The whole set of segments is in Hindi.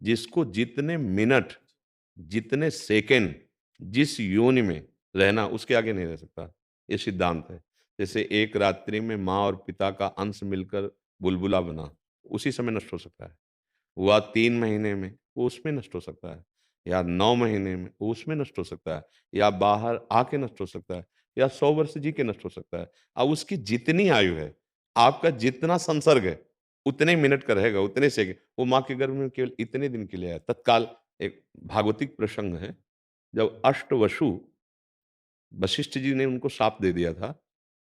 जिसको जितने मिनट, जितने सेकंड, जिस योनि में रहना उसके आगे नहीं रह सकता। ये सिद्धांत है। जैसे एक रात्रि में माँ और पिता का अंश मिलकर बुलबुला बना, उसी समय नष्ट हो सकता है। हुआ 3 महीने में, वो उसमें नष्ट हो सकता है, या 9 महीने में, वो उसमें नष्ट हो सकता है, या बाहर आके नष्ट हो सकता है, या 100 वर्ष जी के नष्ट हो सकता है। अब उसकी जितनी आयु है, आपका जितना संसर्ग है, उतने मिनट का रहेगा, उतने सेकंड। वो माँ के गर्भ में केवल इतने दिन के लिए आया। तत्काल एक भागवतिक प्रसंग है, जब अष्टवसु वशिष्ठ जी ने उनको श्राप दे दिया था।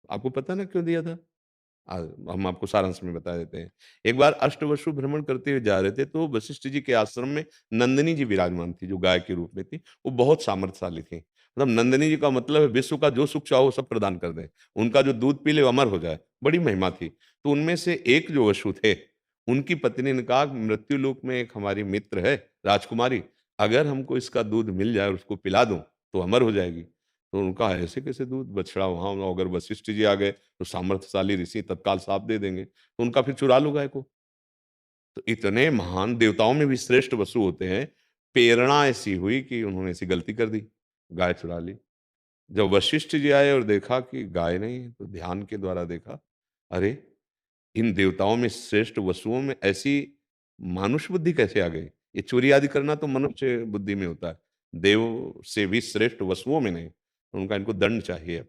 आपको पता है ना क्यों दिया था? अ, हम आपको सारांश में बता देते हैं। एक बार अष्टवसु भ्रमण करते हुए जा रहे थे, तो वशिष्ठ जी के आश्रम में नंदिनी जी विराजमान थी, जो गाय के रूप में थी। वो बहुत सामर्थ्यशाली थी। मतलब नंदिनी जी का मतलब है विश्व का जो सुख चाहो वो सब प्रदान कर दें। उनका जो दूध पी ले वो अमर हो जाए, बड़ी महिमा थी। तो उनमें से एक जो वसु थे, उनकी पत्नी ने कहा, मृत्यु लोक में एक हमारी मित्र है, राजकुमारी, अगर हमको इसका दूध मिल जाए और उसको पिला दूँ, तो अमर हो जाएगी। तो उनका ऐसे कैसे दूध? बछड़ा वहाँ, अगर वशिष्ठ जी आ गए तो सामर्थ्यशाली ऋषि तत्काल साथ दे देंगे, तो उनका फिर चुरा लो गाय को। तो इतने महान देवताओं में भी श्रेष्ठ वसु होते हैं, प्रेरणा ऐसी हुई कि उन्होंने ऐसी गलती कर दी, गाय चुरा ली। जब वशिष्ठ जी आए और देखा कि गाय नहीं है, तो ध्यान के द्वारा देखा, अरे! इन देवताओं में श्रेष्ठ वसुओं में ऐसी मानुष बुद्धि कैसे आ गई? ये चोरी आदि करना तो मनुष्य बुद्धि में होता है, देव से भी श्रेष्ठ वसुओं में नहीं। तो उनका इनको दंड चाहिए अब,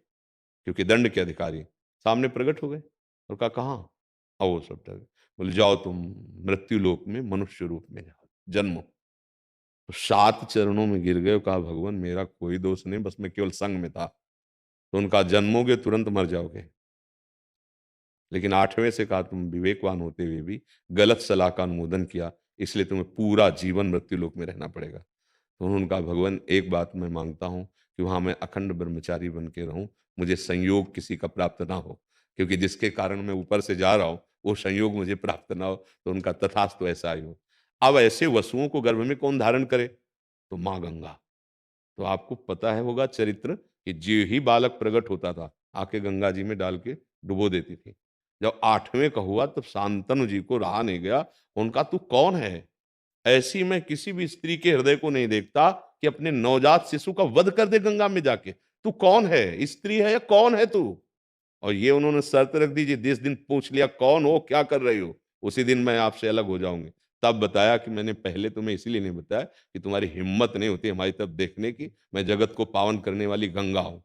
क्योंकि दंड के अधिकारी सामने प्रकट हो गए और कहा, कहाँ? वो सब डर गए। बोले, जाओ तुम मृत्यु लोक में मनुष्य रूप में जाओ, जन्मो। तो 7 चरणों में गिर गए और कहा, भगवान मेरा कोई दोष नहीं, बस मैं केवल संग में था। तो उनका, जन्मोगे तुरंत मर जाओगे। लेकिन 8वें से कहा, तुम विवेकवान होते हुए भी गलत सलाह का अनुमोदन किया, इसलिए तुम्हें पूरा जीवन मृत्यु लोक में रहना पड़ेगा। तो उन्होंने कहा, भगवान एक बात मैं मांगता हूँ कि वहाँ मैं अखंड ब्रह्मचारी बन के रहूँ, मुझे संयोग किसी का प्राप्त ना हो, क्योंकि जिसके कारण मैं ऊपर से जा रहा हूँ, वो संयोग मुझे प्राप्त ना हो। तो उनका तथास्तु ऐसा ही हो। अब ऐसे वसुओं को गर्भ में कौन धारण करे? तो माँ गंगा। तो आपको पता है होगा चरित्र, कि जो ही बालक प्रकट होता था, आके गंगा जी में डाल के डुबो देती थी। जब 8वें का हुआ तब शांतनु जी को रहा नहीं गया। उनका, तू कौन है? ऐसी मैं किसी भी स्त्री के हृदय को नहीं देखता कि अपने नवजात शिशु का वध कर दे गंगा में जाके। तू कौन है? स्त्री है या कौन है तू? और ये उन्होंने शर्त रख दी, जिस दिन पूछ लिया कौन हो, क्या कर रही हो, उसी दिन मैं आपसे अलग हो जाऊंगी। तब बताया कि मैंने पहले तुम्हें इसीलिए नहीं बताया कि तुम्हारी हिम्मत नहीं होती हमारी तरफ देखने की, मैं जगत को पावन करने वाली गंगा हूँ।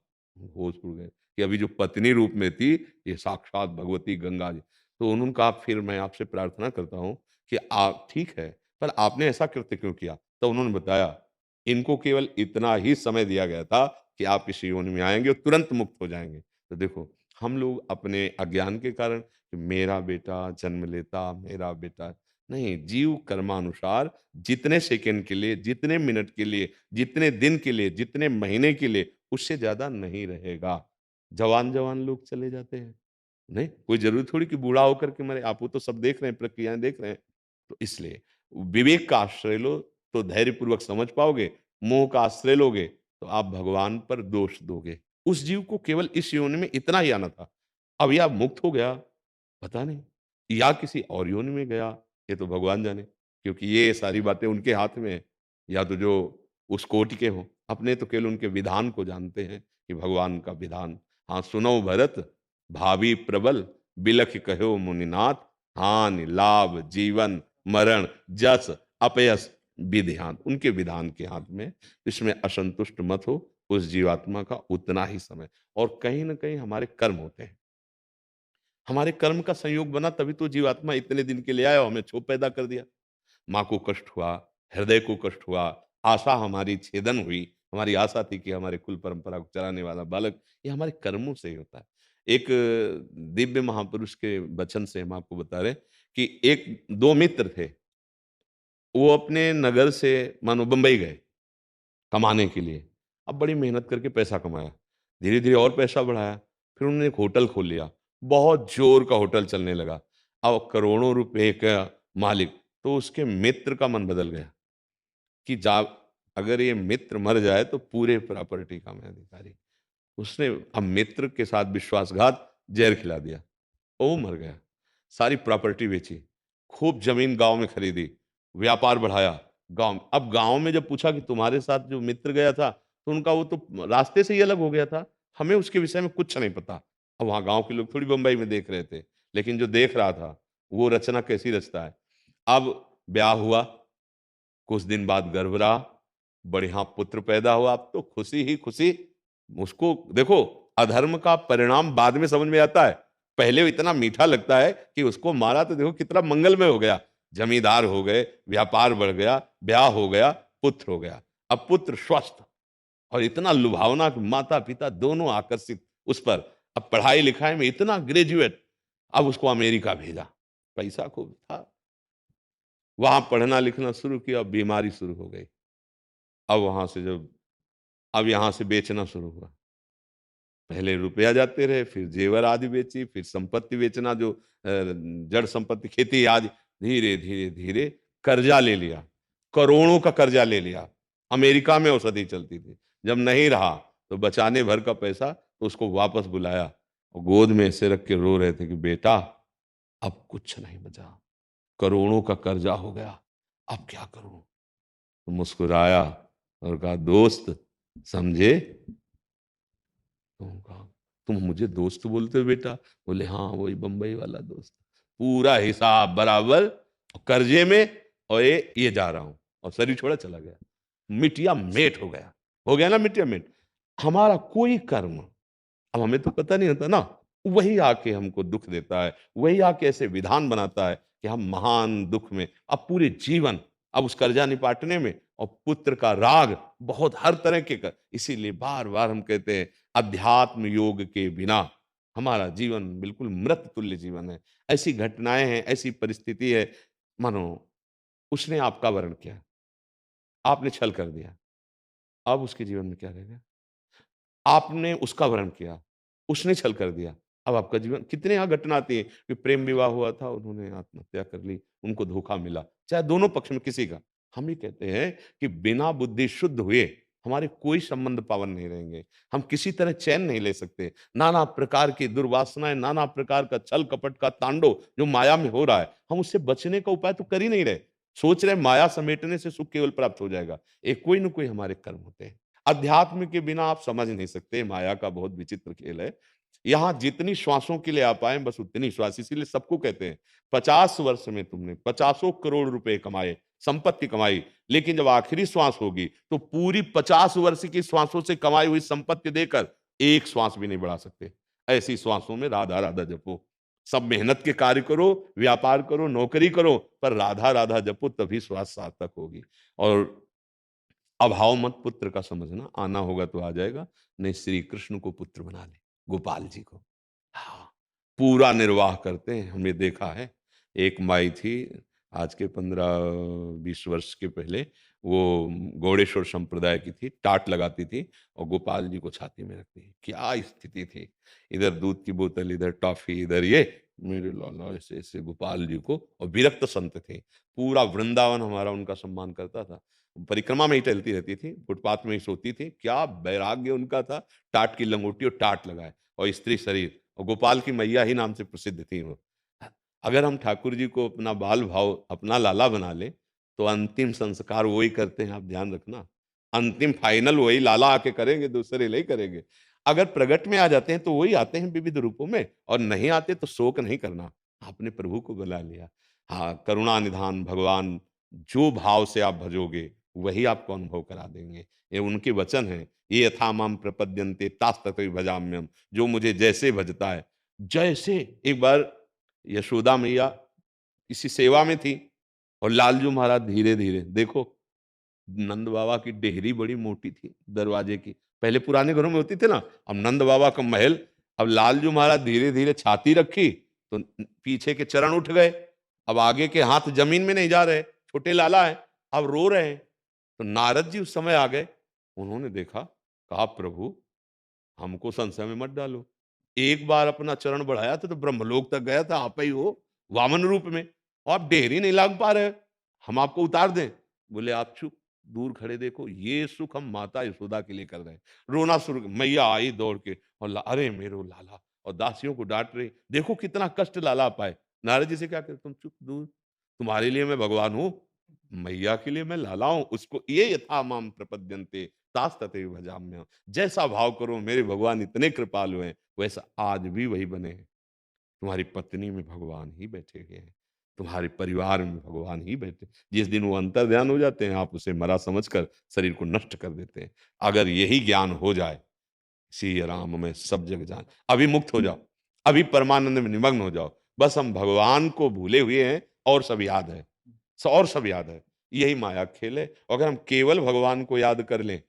होश उड़ गए कि अभी जो पत्नी रूप में थी, ये साक्षात भगवती गंगा जी। तो उन्होंने कहा, फिर मैं आपसे प्रार्थना करता हूँ कि आप, ठीक है, पर आपने ऐसा कृत्य क्यों किया? तो उन्होंने बताया, इनको केवल इतना ही समय दिया गया था कि आप इस योनि में आएंगे और तुरंत मुक्त हो जाएंगे। तो देखो, हम लोग अपने अज्ञान के कारण कि मेरा बेटा जन्म लेता, मेरा बेटा नहीं, जीव कर्मानुसार जितने सेकंड के लिए, जितने मिनट के लिए, जितने दिन के लिए, जितने महीने के लिए, उससे ज्यादा नहीं रहेगा। जवान जवान लोग चले जाते हैं, नहीं कोई जरूरी थोड़ी कि बूढ़ा होकर के मरे। आप वो तो सब देख रहे हैं, प्रक्रियाएं देख रहे हैं। तो इसलिए विवेक का आश्रय लो तो धैर्य पूर्वक समझ पाओगे। मोह का आश्रय लोगे तो आप भगवान पर दोष दोगे। उस जीव को केवल इस योनि में इतना ही आना था। अब या मुक्त हो गया, पता नहीं, या किसी और योनि में गया, ये तो भगवान जाने, क्योंकि ये सारी बातें उनके हाथ में है। या तो जो उस कोटि के हों, अपने तो केवल उनके विधान को जानते हैं कि भगवान का विधान। हाँ सुनो भरत, भावी प्रबल, बिलख कहो मुनिनाथ, हानि लाभ जीवन मरण जस अपयस विधिहान, उनके विधान के हाथ में। इसमें असंतुष्ट मत हो। उस जीवात्मा का उतना ही समय, और कहीं ना कहीं हमारे कर्म होते हैं। हमारे कर्म का संयोग बना, तभी तो जीवात्मा इतने दिन के लिए आया और हमें क्षोभ पैदा कर दिया। माँ को कष्ट हुआ, हृदय को कष्ट हुआ, आशा हमारी छेदन हुई। हमारी आशा थी कि हमारे कुल परंपरा को चलाने वाला बालक, ये हमारे कर्मों से ही होता है। एक दिव्य महापुरुष के वचन से हम आपको बता रहे हैं कि एक दो मित्र थे। वो अपने नगर से मानो बंबई गए कमाने के लिए। अब बड़ी मेहनत करके पैसा कमाया, धीरे धीरे और पैसा बढ़ाया, फिर उन्होंने एक होटल खोल लिया। बहुत जोर का होटल चलने लगा। अब करोड़ों रुपए का मालिक। तो उसके मित्र का मन बदल गया कि जा, अगर ये मित्र मर जाए तो पूरे प्रॉपर्टी का मैं अधिकारी। उसने अब मित्र के साथ विश्वासघात, जहर खिला दिया। वो मर गया। सारी प्रॉपर्टी बेची, खूब जमीन गांव में खरीदी, व्यापार बढ़ाया। अब गाँव में जब पूछा कि तुम्हारे साथ जो मित्र गया था, तो उनका वो तो रास्ते से ही अलग हो गया था। हमें उसके विषय में कुछ नहीं पता। अब वहाँ गाँव के लोग थोड़ी बम्बई में देख रहे थे। लेकिन जो देख रहा था, वो रचना कैसी रचता है। अब ब्याह हुआ, कुछ दिन बाद गर्भ रहा, बढ़िया पुत्र पैदा हुआ, अब तो खुशी ही खुशी। उसको देखो, अधर्म का परिणाम बाद में समझ में आता है। पहले इतना मीठा लगता है कि उसको मारा तो देखो कितना मंगलमय हो गया। जमींदार हो गए, व्यापार बढ़ गया, ब्याह हो गया, पुत्र हो गया। अब पुत्र स्वस्थ और इतना लुभावना कि माता-पिता दोनों आकर्षित उस पर। अब पढ़ाई-लिखाई में इतना ग्रेजुएट, अब उसको अमेरिका भेजा। पैसा खूब था, वहाँ पढ़ना-लिखना शुरू किया, बीमारी शुरू हो गई। अब वहाँ से जब अब यहाँ से बेचना शुरू हुआ। पहले रुपया जाते रहे, फिर जेवर आदि बेची, फिर संपत्ति बेचना जो जड़ संपत्ति खेती आदि, धीरे, धीरे, धीरे कर्जा ले लिया। करोड़ों का कर्जा ले लिया। अमेरिका में औषधि चलती थी। जब नहीं रहा, तो बचाने भर का पैसा, तो उसको वापस बुलाया और गोद में ऐसे रख के रो रहे थे कि बेटा, अब कुछ नहीं बचा। करोड़ों का कर्जा हो गया, अब क्या करूँ? तो मुस्कुराया और कहा, दोस्त समझे? तो कहा, तुम मुझे दोस्त बोलते हो बेटा? बोले हाँ, वही बंबई वाला दोस्त। पूरा हिसाब बराबर, कर्जे में, और ये जा रहा हूं, और शरीर छोड़ा चला गया। मिटिया मेट हो गया ना मिटिया मेट। हमारा कोई कर्म, अब हमें तो पता नहीं होता ना, वही आके हमको दुख देता है, वही आके ऐसे विधान बनाता है कि हम महान दुख में, अब पूरे जीवन, अब उस कर्जा निपाटने में, और पुत्र का राग बहुत हर तरह के कर, इसीलिए बार बार हम कहते हैं अध्यात्म योग के बिना हमारा जीवन बिल्कुल मृत तुल्य जीवन है। ऐसी घटनाएं हैं, ऐसी परिस्थिति है। मानो उसने आपका वर्ण किया, आपने छल कर दिया, अब उसके जीवन में क्या रहेगा? आपने उसका वरण किया, उसने छल कर दिया। अब आपका जीवन, कितने यहाँ घटना आती है कि प्रेम विवाह हुआ था, उन्होंने आत्महत्या कर ली, उनको धोखा मिला, चाहे दोनों पक्ष में किसी का। हम ये कहते हैं कि बिना बुद्धि शुद्ध हुए हमारे कोई संबंध पावन नहीं रहेंगे। हम किसी तरह चैन नहीं ले सकते। नाना प्रकार की दुर्वासनाएँ, नाना प्रकार का छल-कपट का तांडव जो माया में हो रहा है, हम उससे बचने का उपाय तो कर ही नहीं रहे। सोच रहे हैं माया समेटने से सुख केवल प्राप्त हो जाएगा। ये कोई न कोई हमारे कर्म होते हैं। अध्यात्म के बिना आप समझ नहीं सकते, माया का बहुत विचित्र खेल है। यहाँ जितनी श्वासों के लिए आप आए, बस उतनी श्वास, इसीलिए सबको कहते हैं 50 वर्ष में तुमने पचासों करोड़ रुपए कमाए, संपत्ति कमाई, लेकिन जब आखिरी श्वास होगी तो पूरी 50 वर्ष की श्वासों से कमाई हुई संपत्ति देकर एक श्वास भी नहीं बढ़ा सकते। ऐसी श्वासों में राधा राधा जपो। सब मेहनत के कार्य करो, व्यापार करो, नौकरी करो, पर राधा राधा जपो, तभी श्वास सार्थक होगी। और अभाव मत पुत्र का समझना, आना होगा तो आ जाएगा, नहीं श्री कृष्ण को पुत्र बना ले, गोपाल जी को। हाँ, पूरा निर्वाह करते हैं, हमने देखा है। एक माई थी, आज के 15-20 वर्ष के पहले, वो गौड़ेश्वर संप्रदाय की थी, टाट लगाती थी और गोपाल जी को छाती में रखती थी। क्या स्थिति थी! इधर दूध की बोतल, इधर टॉफ़ी, इधर ये, मेरे लाला ऐसे-ऐसे गोपाल जी को, और विरक्त संत थे। पूरा वृंदावन हमारा उनका सम्मान करता था। परिक्रमा में ही टहलती रहती थी, फुटपाथ में ही सोती थी। क्या वैराग्य उनका था, टाट की लंगोटी और टाट लगाए और स्त्री शरीर, और गोपाल की मैया ही नाम से प्रसिद्ध थी वो। अगर हम ठाकुर जी को अपना बाल भाव, अपना लाला बना लें, तो अंतिम संस्कार वही करते हैं, आप ध्यान रखना। अंतिम फाइनल वही लाला आके करेंगे, दूसरे नहीं करेंगे। अगर प्रगट में आ जाते हैं, तो वही आते हैं विविध रूपों में, और नहीं आते तो शोक नहीं करना, आपने प्रभु को बुला लिया। हाँ, करुणा निधान भगवान, जो भाव से आप भजोगे, वही आपको अनुभव करा देंगे। ये उनके वचन हैं, ये यथा माम प्रपद्यन्ते तास्तथैव भजाम्यहम्, जो मुझे जैसे भजता है, जैसे। एक बार यशोदा मैया किसी सेवा में थी, और लालजू महाराज धीरे-धीरे, देखो, नंद बाबा की डेहरी बड़ी मोटी थी दरवाजे की। पहले पुराने घरों में होती थी ना, अब नंद बाबा का महल, अब लालजू महाराज धीरे-धीरे छाती रखी, तो पीछे के चरण उठ गए। अब आगे के हाथ जमीन में नहीं जा रहे, छोटे लाला हैं, अब रो रहे हैं। तो नारद जी उस समय आ गए, उन्होंने देखा, कहा प्रभु, हमको संशय में मत डालो। एक बार अपना चरण बढ़ाया था तो ब्रह्मलोक तक गया था, आप ही हो, वामन रूप में, और आप डेहरी नहीं लांघ पा रहे, हम आपको उतार दें? बोले आप चुप, दूर खड़े देखो, ये सुख हम माता यशोदा के लिए कर रहे हैं। रोना शुरू, मैया आई दौड़ के, और अरे मेरो लाला, और दासियों को डांट रही, देखो कितना कष्ट लाला पाए। नारद जी से क्या कहते, तुम चुप, दूर, तुम्हारे लिए मैं भगवान हूँ, मैया के लिए मैं लाला हूँ, उसको ये यथा माम प्रपद्यन्ते तास तथैव भजाम्यहम्। जैसा भाव करो मेरे भगवान इतने कृपालु हैं, वैसा आज भी वही बने हैं। तुम्हारी पत्नी में भगवान ही बैठे हुए हैं, तुम्हारे परिवार में भगवान ही बैठे। जिस दिन वो अंतर्ध्यान हो जाते हैं, आप उसे मरा समझकर शरीर को नष्ट कर देते हैं। अगर यही ज्ञान हो जाए, सिया राम मैं सब जग जान, अभी मुक्त हो जाओ, अभी परमानंद में निमग्न हो जाओ। बस हम भगवान को भूले हुए हैं और सब याद है, और सब याद है। यही माया खेल है। अगर हम केवल भगवान को याद कर लें,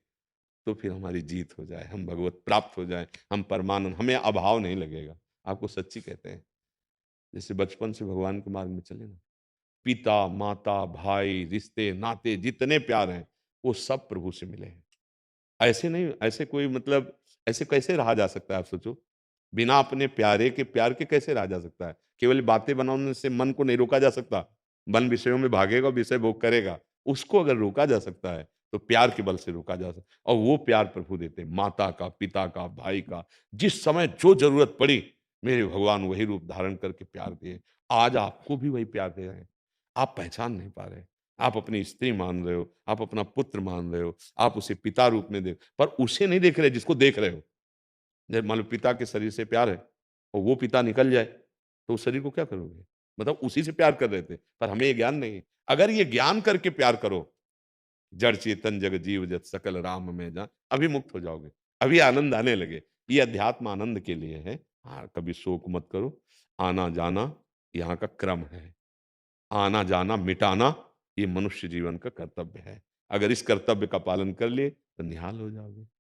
तो फिर हमारी जीत हो जाए, हम भगवत प्राप्त हो जाए, हम परमानंद, हमें अभाव नहीं लगेगा। आपको सच्ची कहते हैं, जैसे बचपन से भगवान के मार्ग में चले ना, पिता, माता, भाई, रिश्ते, नाते जितने प्यार हैं, वो सब प्रभु से मिले हैं। ऐसे नहीं, ऐसे कोई मतलब ऐसे कैसे रहा जा सकता है आप सोचो? बिना अपने प्यारे के प्यार के कैसे रहा जा सकता है? केवल बातें बनाने से मन को नहीं रोका जा सकता। मन विषयों में भागेगा, विषय भोग करेगा। उसको अगर रोका जा सकता है, तो प्यार के बल से रोका जा सकता, और वो प्यार प्रभु देते हैं, माता का, पिता का, भाई का। जिस समय जो ज़रूरत पड़ी, मेरे भगवान वही रूप धारण करके प्यार दिए। आज आपको भी वही प्यार दे रहे हैं। आप पहचान नहीं पा रहे। आप अपनी स्त्री मान रहे हो, आप अपना पुत्र मान रहे हो, आप उसे पिता रूप में देख, पर उसे नहीं देख रहे जिसको देख रहे हो। जब मान लो पिता के शरीर से प्यार है और वो पिता निकल जाए, तो उस शरीर को क्या करोगे? मतलब उसी से प्यार कर रहे थे, पर हमें ये ज्ञान नहीं है। अगर ये ज्ञान करके प्यार करो, जड़ चेतन जग जीव जत सकल राम में जान, अभी मुक्त हो जाओगे, अभी आनंद आने लगे। ये अध्यात्म आनंद के लिए है। हाँ, कभी शोक मत करो, आना जाना यहाँ का क्रम है। आना जाना मिटाना ये मनुष्य जीवन का कर्तव्य है। अगर इस कर्तव्य का पालन कर लिए, तो निहाल हो जाओगे।